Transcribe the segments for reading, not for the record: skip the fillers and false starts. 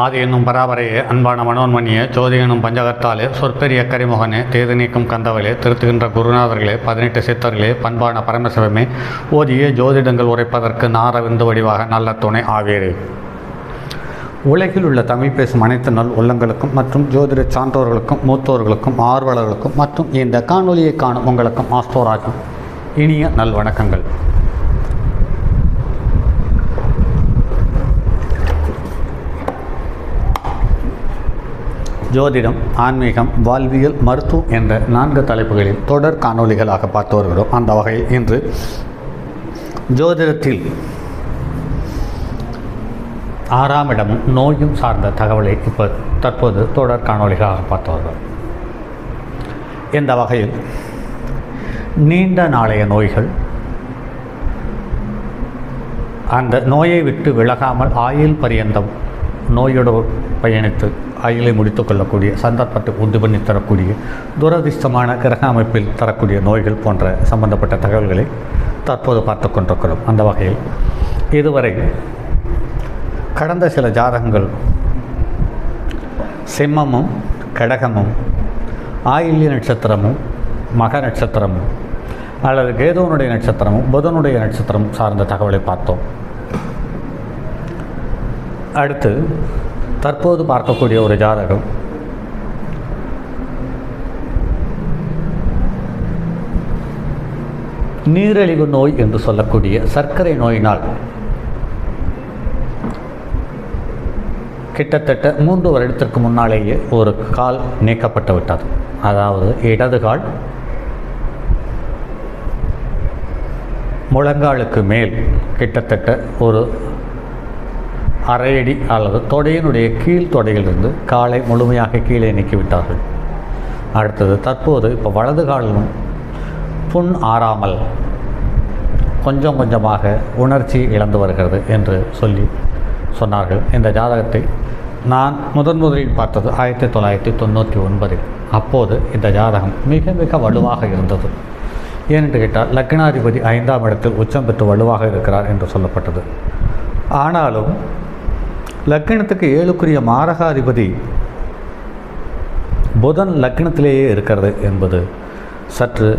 ஆதி என்னும் பராபரையே அன்பான மனோன்மணியே ஜோதி என்னும் பஞ்சகத்தாலே சொற்பெரிய கரிமுகனே தேது நீக்கும் கந்தவளே திருத்துகின்ற குருநாதர்களே 18 சித்தர்களே பண்பான பரமசிவமே ஓதிய ஜோதிடங்கள் உரைப்பதற்கு நாரவிந்து வடிவாக நல்ல துணை ஆவேரே. உலகில் உள்ள தமிழ் பேசும் அனைத்து நல் உள்ளங்களுக்கும் மற்றும் ஜோதிட சான்றோர்களுக்கும் மூத்தோர்களுக்கும் ஆர்வலர்களுக்கும் மற்றும் இந்த காணொலியை காணும் உங்களுக்கும் ஆஸ்தோராகும் இனிய நல் வணக்கங்கள். ஜோதிடம், ஆன்மீகம், வாழ்வியல், மருத்துவம் என்ற 4 தலைப்புகளில் தொடர் காணொலிகளாக பார்த்து வருகிறோம். அந்த வகையில் இன்று ஜோதிடத்தில் 6ஆம் இடமும் நோயும் சார்ந்த தகவலை தற்போது தொடர் காணொலிகளாக பார்த்து வருகிறோம். இந்த வகையில் நீண்ட நாளைய நோய்கள், அந்த நோயை விட்டு விலகாமல் ஆயுள் பரியந்தம் நோயோடு பயணித்து ஆயுளை முடித்து கொள்ளக்கூடிய சந்தர்ப்பத்தை உண்டு பண்ணி தரக்கூடிய துரதிர்ஷ்டமான கிரக அமைப்பில் தரக்கூடிய நோய்கள் போன்ற சம்பந்தப்பட்ட தகவல்களை தற்போது பார்த்து கொண்டிருக்கிறோம். அந்த வகையில் இதுவரை கடந்த சில ஜாதகங்கள் சிம்மமும் கடகமும் ஆயில்ய நட்சத்திரமும் மக நட்சத்திரமும் அல்லது கேதுவனுடைய நட்சத்திரமும் புதனுடைய நட்சத்திரமும் சார்ந்த தகவலை பார்த்தோம். அடுத்து தற்போது பார்க்கக்கூடிய ஒரு ஜாதகம் நீரிழிவு நோய் என்று சொல்லக்கூடிய சர்க்கரை நோயினால் கிட்டத்தட்ட 3 வருடத்திற்கு முன்னாலேயே ஒரு கால் நீக்கப்பட்டு விட்டது. அதாவது இடது கால் முழங்காலுக்கு மேல் கிட்டத்தட்ட ஒரு அரை அடி அல்லது தொடையினுடைய கீழ் தொடையிலிருந்து காலை முழுமையாக கீழே நீக்கிவிட்டார்கள். அடுத்தது தற்போது இப்போ வலது காலிலும் புண் ஆறாமல் கொஞ்சம் கொஞ்சமாக உணர்ச்சி இழந்து வருகிறது என்று சொன்னார்கள். இந்த ஜாதகத்தை நான் முதலில் பார்த்தது 1999. அப்போது இந்த ஜாதகம் மிக மிக வலுவாக இருந்தது. ஏனென்று கேட்டால் லக்னாதிபதி 5ஆம் இடத்தில் உச்சம் பெற்று வலுவாக இருக்கிறார் என்று சொல்லப்பட்டது. ஆனாலும் லக்னத்துக்கு 7க்குரிய மாரகாதிபதி புதன் லக்னத்திலேயே இருக்கிறது என்பது சற்று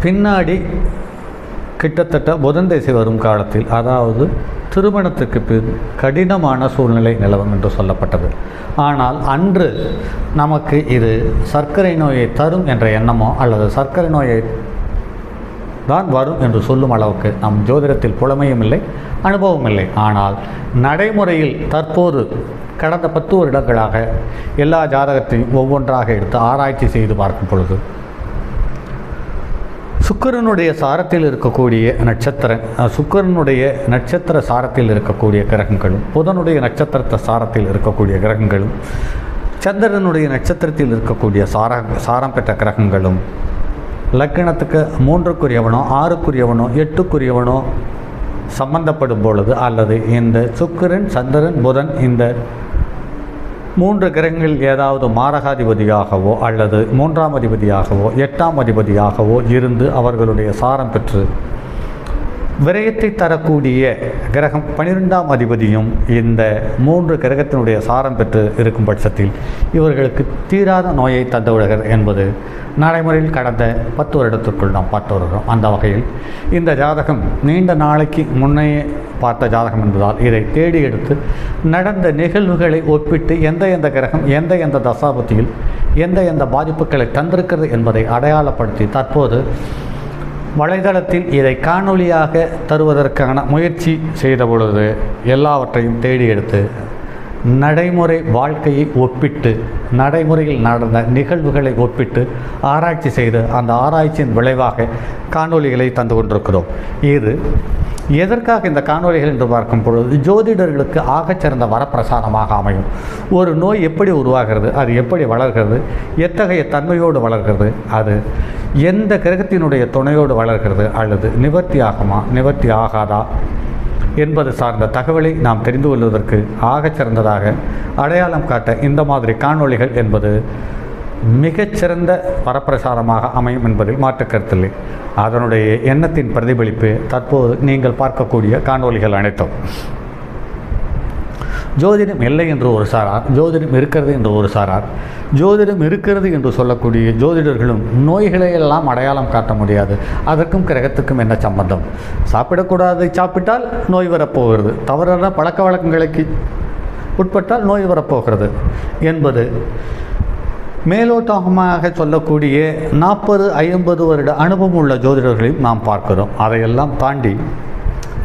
பின்னாடி கிட்டத்தட்ட புதன் திசை வரும் காலத்தில், அதாவது திருமணத்துக்கு பின் கடினமான சூழ்நிலை நிலவும் என்று சொல்லப்பட்டது. ஆனால் அன்று நமக்கு இது சர்க்கரை நோயை தரும் என்ற எண்ணமோ அல்லது சர்க்கரை நோயை தான் வரும் என்று சொல்லும் அளவுக்கு நம் ஜோதிடத்தில் புலமையும் இல்லை, அனுபவம் இல்லை. ஆனால் நடைமுறையில் தற்போது கடந்த 10 வருடங்களாக எல்லா ஜாதகத்தையும் ஒவ்வொன்றாக எடுத்து ஆராய்ச்சி செய்து பார்க்கும் பொழுது சுக்கிரனுடைய சாரத்தில் இருக்கக்கூடிய சுக்கிரனுடைய நட்சத்திர சாரத்தில் இருக்கக்கூடிய கிரகங்களும் புதனுடைய நட்சத்திரத்தை சாரத்தில் இருக்கக்கூடிய கிரகங்களும் சந்திரனுடைய நட்சத்திரத்தில் இருக்கக்கூடிய சாரம் பெற்ற கிரகங்களும் லக்னத்துக்கு 3க்குரியவனோ 6க்குரியவனோ 8க்குரியவனோ சம்பந்தப்படும் பொழுது, அல்லது இந்த சுக்கிரன் சந்திரன் புதன் இந்த 3 கிரகங்கள் ஏதாவது மாரகாதிபதியாகவோ அல்லது 3ஆம் அதிபதியாகவோ 8ஆம் அதிபதியாகவோ இருந்து அவர்களுடைய சாரம் பெற்று விரயத்தை தரக்கூடிய கிரகம் 12ஆம் அதிபதியும் இந்த 3 கிரகத்தினுடைய சாரம் பெற்று இருக்கும் பட்சத்தில் இவர்களுக்கு தீராத நோயை தந்துவிடுகிறது என்பது நடைமுறையில் கடந்த 10 வருடத்திற்குள் நாம் பார்த்து வருகிறோம். அந்த வகையில் இந்த ஜாதகம் நீண்ட நாளைக்கு முன்னே பார்த்த ஜாதகம் என்பதால் இதை தேடி எடுத்து நடந்த நிகழ்வுகளை ஒப்பிட்டு எந்த கிரகம் எந்த தசாபதியில் எந்த பாதிப்புகளை தந்திருக்கிறது என்பதை அடையாளப்படுத்தி தற்போது வலைதளத்தில் இதை காணொலியாக தருவதற்கான முயற்சி செய்த பொழுது எல்லாவற்றையும் தேடி எடுத்து நடைமுறை வாழ்க்கையை ஒப்பிட்டு நடைமுறையில் நடந்த நிகழ்வுகளை ஒப்பிட்டு ஆராய்ச்சி செய்து அந்த ஆராய்ச்சியின் விளைவாக காணொலிகளை தந்து கொண்டிருக்கிறோம். இது எதற்காக இந்த காணொலிகள் என்று பார்க்கும் பொழுது ஜோதிடர்களுக்கு ஆகச்சிறந்த வரப்பிரசாதமாக அமையும். ஒரு நோய் எப்படி உருவாகிறது, அது எப்படி வளர்கிறது, எத்தகைய தன்மையோடு வளர்கிறது, அது எந்த கிரகத்தினுடைய துணையோடு வளர்கிறது, அல்லது நிவர்த்தி ஆகுமா நிவர்த்தி ஆகாதா என்பது சார்ந்த தகவலை நாம் தெரிந்து கொள்வதற்கு ஆகச்சிறந்ததாக அடையாளம் காட்ட இந்த மாதிரி காணொளிகள் என்பது மிகச்சிறந்த வரப்பிரசாதமாக அமையும் என்பதில் மாற்று கருத்தில்லை. அதனுடைய எண்ணத்தின் பிரதிபலிப்பு தற்போது நீங்கள் பார்க்கக்கூடிய காணொளிகள் அனைத்தும். ஜோதிடம் இல்லை என்று ஒரு சாரார், ஜோதிடம் இருக்கிறது என்று ஒரு சாரார். ஜோதிடம் இருக்கிறது என்று சொல்லக்கூடிய ஜோதிடர்களும் நோய்களை எல்லாம் அடையாளம் காட்ட முடியாது. அதற்கும் கிரகத்துக்கும் என்ன சம்பந்தம்? சாப்பிடக்கூடாது, சாப்பிட்டால் நோய் வரப்போகிறது, தவறான பழக்க வழக்கங்களுக்கு உட்பட்டால் நோய் வரப்போகிறது என்பது மேலோட்டமாக சொல்லக்கூடிய 40-50 வருட அனுபவம் உள்ள ஜோதிடர்களையும் நாம் பார்க்கிறோம். அதையெல்லாம் தாண்டி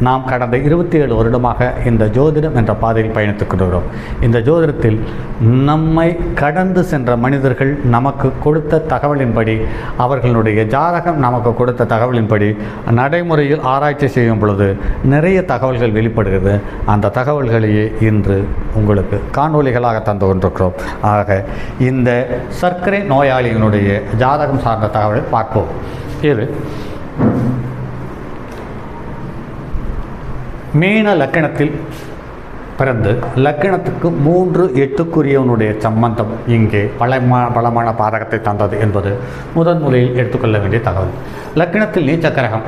நாம் கடந்த 27 வருடமாக இந்த ஜோதிடம் என்ற பாதையில் பயணித்துக் கொண்டிருக்கிறோம். இந்த ஜோதிடத்தில் நம்மை கடந்து சென்ற மனிதர்கள் நமக்கு கொடுத்த தகவலின்படி, அவர்களுடைய ஜாதகம் நமக்கு கொடுத்த தகவலின்படி நடைமுறையில் ஆராய்ச்சி செய்யும் பொழுது நிறைய தகவல்கள் வெளிப்படுகிறது. அந்த தகவல்களையே இன்று உங்களுக்கு காணொளிகளாக தந்து கொண்டிருக்கிறோம். ஆக இந்த சர்க்கரை நோயாளியினுடைய ஜாதகம் சார்ந்த தகவலை பார்ப்போம். இது மீன லக்கணத்தில் பிறந்து லக்கணத்துக்கு 3-8க்குரியவனுடைய சம்பந்தம் இங்கே பலமான பாதகத்தை தந்தது என்பது முதன்முறையில் எடுத்துக்கொள்ள வேண்டிய தகவல். லக்கணத்தில் நீச்சக்கிரகம்,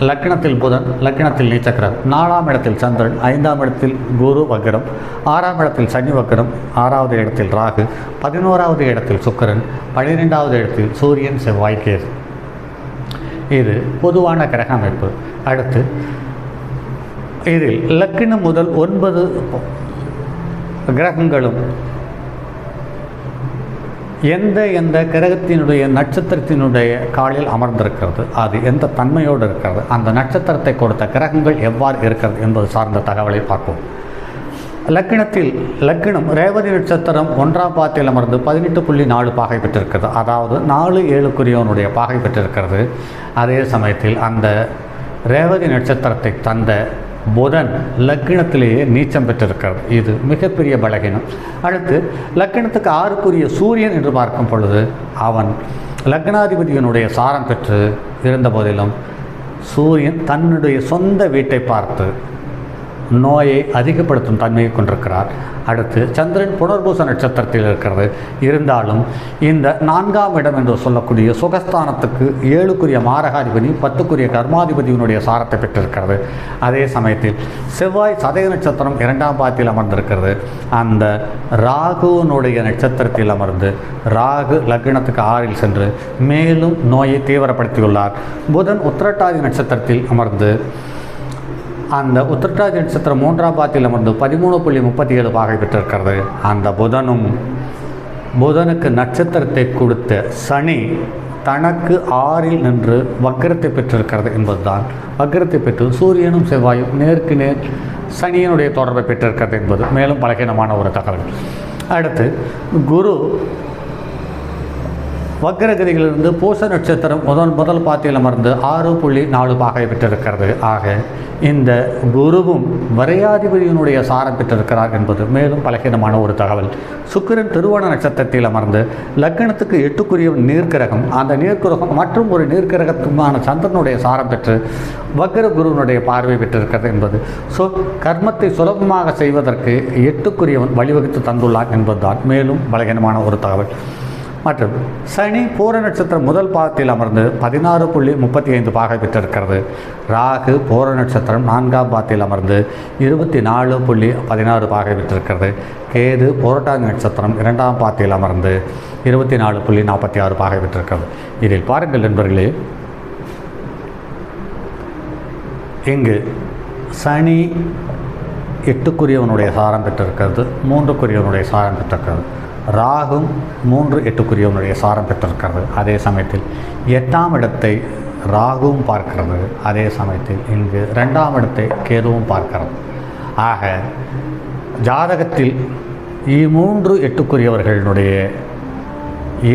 லக்கணத்தில் புதன், லக்கணத்தில் நீச்சக்கிரகம், 4ஆம் இடத்தில் சந்திரன், 5ஆம் இடத்தில் குரு வக்ரம், 6ஆம் இடத்தில் சனி வக்ரம், 6வது இடத்தில் ராகு, 11வது இடத்தில் சுக்கிரன், 12வது இடத்தில் சூரியன், செவ்வாய், கேது. இது பொதுவான கிரக அமைப்பு. அடுத்து இதில் லக்கினம் முதல் 9 கிரகங்களும் எந்த கிரகத்தினுடைய நட்சத்திரத்தினுடைய காலில் அமர்ந்திருக்கிறது, அது எந்த தன்மையோடு இருக்கிறது, அந்த நட்சத்திரத்தை கொடுத்த கிரகங்கள் எவ்வாறு இருக்கிறது என்பது சார்ந்த தகவலை பார்ப்போம். லக்கினம் ரேவதி நட்சத்திரம் 1ஆம் பாதத்தில் அமர்ந்து 18.4 பாகை பெற்றிருக்கிறது. அதாவது 4-7க்குரியவனுடைய பாகை பெற்றிருக்கிறது. அதே சமயத்தில் அந்த ரேவதி நட்சத்திரத்தை தந்த புதன் லக்கினத்திலேயே நீச்சம் பெற்றிருக்கிறது. இது மிகப்பெரிய பலகீனம். அடுத்து லக்கினத்துக்கு 6க்குரிய சூரியன் என்று பார்க்கும் பொழுது அவன் லக்னாதிபதியினுடைய சாரம் பெற்று இருந்த போதிலும் சூரியன் தன்னுடைய சொந்த வீட்டை பார்த்து நோயை அதிகப்படுத்தும் தன்மையை கொண்டிருக்கிறார். அடுத்து சந்திரன் புனர்பூச நட்சத்திரத்தில் இருக்கிறது. இருந்தாலும் இந்த 4ஆம் இடம் என்று சொல்லக்கூடிய சுகஸ்தானத்துக்கு 7க்குரிய மாரகாதிபதி 10க்குரிய கர்மாதிபதியினுடைய சாரத்தை பெற்றிருக்கிறது. அதே சமயத்தில் செவ்வாய் சதய நட்சத்திரம் 2ஆம் பாதத்தில் அமர்ந்திருக்கிறது. அந்த ராகுனுடைய நட்சத்திரத்தில் அமர்ந்து ராகு லக்னத்துக்கு 6இல் சென்று மேலும் நோயை தீவிரப்படுத்தியுள்ளார். புதன் உத்திரட்டாதி நட்சத்திரத்தில் அமர்ந்து அந்த உத்திரட்டாதி நட்சத்திரம் 3ஆம் பாதத்தில் அமர்ந்து 13.37 பாகை பெற்றிருக்கிறது. அந்த புதனுக்கு நட்சத்திரத்தை கொடுத்த சனி தனக்கு 6இல் நின்று வக்ரத்தை பெற்றிருக்கிறது என்பதுதான். வக்ரத்தை பெற்று சூரியனும் செவ்வாயும் நேருக்கு நேர் சனியினுடைய தொடர்பை பெற்றிருக்கிறது என்பது மேலும் பலகீனமான ஒரு தகவல். அடுத்து குரு வக்ரகதியிலிருந்து பூச நட்சத்திரம் முதல் பாதத்தில் அமர்ந்து 6.4 பாகை பெற்றிருக்கிறது. ஆக இந்த குருவும் வரையாதிபதியினுடைய சாரம் பெற்றிருக்கிறார் என்பது மேலும் பலகீனமான ஒரு தகவல். சுக்கிரன் திருவோண நட்சத்திரத்தில் அமர்ந்து லக்னத்துக்கு 8க்குரிய நீர்க்கிரகம், அந்த நீர்க்கிரகம் மற்றும் ஒரு நீர்க்கிரகத்துமான சந்திரனுடைய சாரம் பெற்று வக்ர குருவனுடைய பார்வை பெற்றிருக்கிறது என்பது. கர்மத்தை சுலபமாக செய்வதற்கு 8க்குரியவன் வழிவகுத்து தந்துள்ளார் என்பதுதான் மேலும் பலகீனமான ஒரு தகவல். மற்றும் சனி பூர நட்சத்திரம் முதல் பாதத்தில் அமர்ந்து 16.35 பாகை பெற்றிருக்கிறது. ராகு பூர நட்சத்திரம் 4ஆம் பாதத்தில் அமர்ந்து 24.16 பாகை பெற்றிருக்கிறது. கேது புரட்டாதி நட்சத்திரம் 2ஆம் பாதத்தில் அமர்ந்து 24.46 பாகை பெற்றிருக்கிறது. இதில் பாருங்கள் நண்பர்களே, இங்கு சனி 8க்குரியவனுடைய சாரம் பெற்றிருக்கிறது, 3க்குரியவனுடைய சாரம் பெற்றிருக்கிறது. ராகும் 3-8க்குரியவனுடைய சாரம் பெற்றிருக்கிறது. அதே சமயத்தில் 8ஆம் இடத்தை ராகுவும் பார்க்கிறது. அதே சமயத்தில் இங்கு 2ஆம் இடத்தை கேதுவும் பார்க்கிறது. ஆக ஜாதகத்தில் 3-8க்குரியவர்களுடைய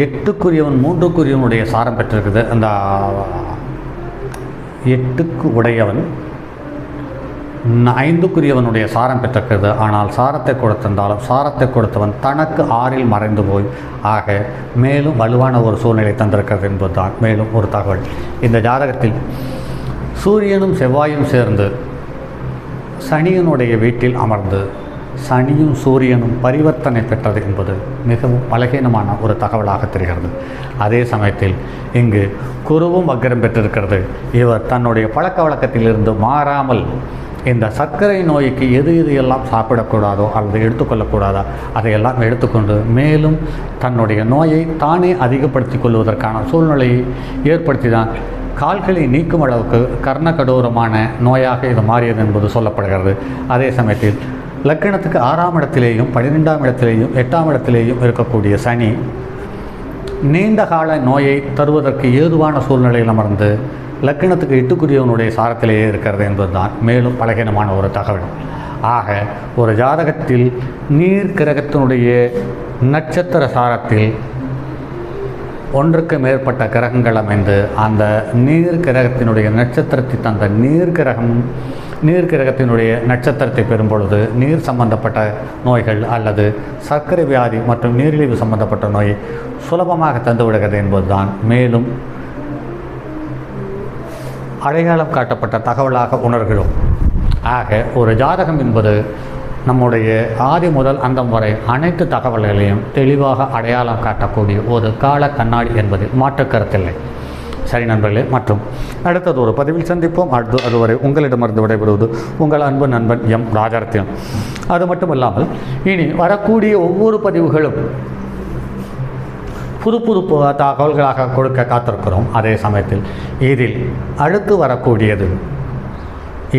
8க்குரியவன் 3க்குரியவனுடைய சாரம் பெற்றிருக்குது. அந்த 8க்கு உடையவன் 5க்குரியவனுடைய சாரம் பெற்றிருக்கிறது. ஆனால் சாரத்தை கொடுத்திருந்தாலும் சாரத்தை கொடுத்தவன் தனக்கு 6இல் மறைந்து போய் ஆக மேலும் வலுவான ஒரு சூழ்நிலை தந்திருக்கிறது என்பதுதான் மேலும் ஒரு தகவல். இந்த ஜாதகத்தில் சூரியனும் செவ்வாயும் சேர்ந்து சனியினுடைய வீட்டில் அமர்ந்து சனியும் சூரியனும் பரிவர்த்தனை பெற்றது என்பது மிகவும் பலகீனமான ஒரு தகவலாக தெரிகிறது. அதே சமயத்தில் இங்கு குருவும் வக்ரம் பெற்றிருக்கிறது. இவர் தன்னுடைய பழக்க வழக்கத்திலிருந்து மாறாமல் இந்த சர்க்கரை நோய்க்கு எது எல்லாம் சாப்பிடக்கூடாதோ அல்லது எடுத்துக்கொள்ளக்கூடாதோ அதையெல்லாம் எடுத்துக்கொண்டு மேலும் தன்னுடைய நோயை தானே அதிகப்படுத்தி கொள்வதற்கான சூழ்நிலையை ஏற்படுத்தி தான் கால்களை நீக்கும் அளவுக்கு கர்ணகடூரமான நோயாக இது மாறியது என்பது சொல்லப்படுகிறது. அதே சமயத்தில் லக்கணத்துக்கு 6ஆம் இடத்திலேயும் 12ஆம் இடத்திலேயும் 8ஆம் இடத்திலேயும் இருக்கக்கூடிய சனி நீண்ட கால நோயை தருவதற்கு ஏதுவான சூழ்நிலையில் அமர்ந்து லக்கணத்துக்கு 8க்குரியவனுடைய சாரத்திலேயே இருக்கிறது என்பதுதான் மேலும் பலகீனமான ஒரு தகவல். ஆக ஒரு ஜாதகத்தில் நீர் கிரகத்தினுடைய நட்சத்திர சாரத்தில் ஒன்றுக்கு மேற்பட்ட கிரகங்கள் அமைந்து அந்த நீர் கிரகத்தினுடைய நட்சத்திரத்தை தந்த நீர் கிரகத்தினுடைய நட்சத்திரத்தை பெறும் பொழுது நீர் சம்பந்தப்பட்ட நோய்கள் அல்லது சர்க்கரை வியாதி மற்றும் நீரிழிவு சம்பந்தப்பட்ட நோயை சுலபமாக தந்துவிடுகிறது என்பதுதான் மேலும் அடையாளம் காட்டப்பட்ட தகவலாக உணர்கிறோம். ஆக ஒரு ஜாதகம் என்பது நம்முடைய ஆதி முதல் அந்தம் வரை அனைத்து தகவல்களையும் தெளிவாக அடையாளம் காட்டக்கூடிய ஒரு கால கண்ணாடி என்பதில் மாற்றுக்கருத்தில்லை. சரி நண்பர்களே, மற்றும் அடுத்தது ஒரு பதிவில் சந்திப்போம். அதுவரை உங்களிடமிருந்து விடைபெறுவது உங்கள் அன்பு நண்பன் எம் ராஜரத்தினம். அது மட்டும் இல்லாமல் இனி வரக்கூடிய ஒவ்வொரு பதிவுகளும் புது தகவல்களாக கொடுக்க காத்திருக்கிறோம். அதே சமயத்தில் இதில் அடுத்து வரக்கூடியது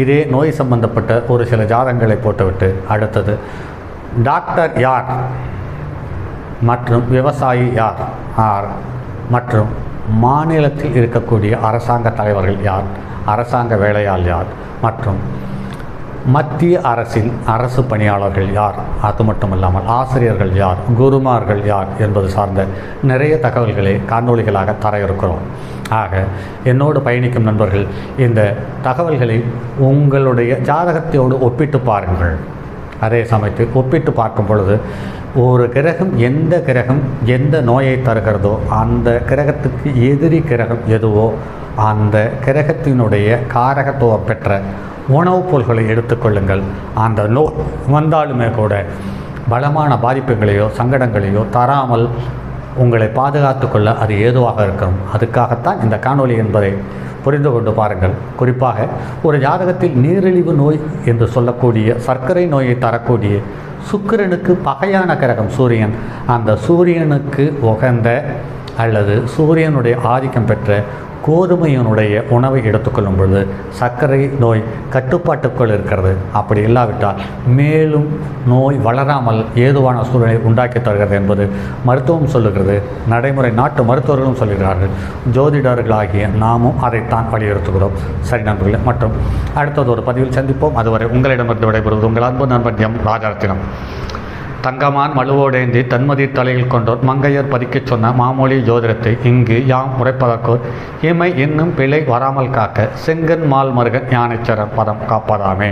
இதே நோய் சம்பந்தப்பட்ட ஒரு சில ஜாதகங்களை போட்டுவிட்டு அடுத்தது டாக்டர் யார் மற்றும் விவசாயி யார் மற்றும் மாநிலத்தில் இருக்கக்கூடிய அரசாங்க தலைவர்கள் யார், அரசாங்க வேலையாள் யார் மற்றும் மத்திய அரசில் அரசு பணியாளர்கள் யார், அது மட்டுமல்லாமல் ஆசிரியர்கள் யார், குருமார்கள் யார் என்பது சார்ந்த நிறைய தகவல்களை காணொளிகளாக தர இருக்கிறோம். ஆக என்னோடு பயணிக்கும் நண்பர்கள் இந்த தகவல்களை உங்களுடைய ஜாதகத்தோடு ஒப்பிட்டு பாருங்கள். அதே சமயத்தில் ஒப்பிட்டு பார்க்கும் பொழுது ஒரு கிரகம் எந்த நோயை தருகிறதோ அந்த கிரகத்துக்கு எதிரி கிரகம் எதுவோ அந்த கிரகத்தினுடைய காரகத்துவம் பெற்ற உணவுப் பொருள்களை எடுத்துக்கொள்ளுங்கள். அந்த நோய் வந்தாலுமே கூட பலமான பாதிப்புகளையோ சங்கடங்களையோ தராமல் உங்களை பாதுகாத்து கொள்ள அது ஏதுவாக இருக்கும். அதுக்காகத்தான் இந்த காணொளி என்பதை புரிந்து கொண்டு பாருங்கள். குறிப்பாக ஒரு ஜாதகத்தில் நீரிழிவு நோய் என்று சொல்லக்கூடிய சர்க்கரை நோயை தரக்கூடிய சுக்கிரனுக்கு பகையான கிரகம் சூரியன், அந்த சூரியனுக்கு உகந்த அல்லது சூரியனுடைய ஆதிக்கம் பெற்ற கோதுமையினுடைய உணவை எடுத்துக்கொள்ளும் பொழுது சர்க்கரை நோய் கட்டுப்பாட்டுக்குள் இருக்கிறது. அப்படி இல்லாவிட்டால் மேலும் நோய் வளராமல் ஏதுவான சூழலை உண்டாக்கி தருகிறது என்பது மருத்துவம் சொல்லுகிறது. நடைமுறை நாட்டு மருத்துவர்களும் சொல்கிறார்கள். ஜோதிடர்களாகிய நாமும் அதைத்தான் வலியுறுத்துகிறோம். சரி நண்பர்களே, மற்றும் அடுத்தது ஒரு பதிவில் சந்திப்போம். அதுவரை உங்களிடமிருந்து விடைபெறுவது உங்கள் அன்பு நண்பன் எம் ராஜரத்தினம். தங்கமான் மழுவோடேந்தி தன்மதி தலையில் கொண்டோர் மங்கையர் பதிக்கச் சொன்ன மாமொழி ஜோதிடத்தை இங்கு யாம் உரைப்பதற்கோர் இமை இன்னும் பிழை வராமல் காக்க செங்கன் மால் மருகன் ஞானேச்சரர் பதம் காப்பதாமே.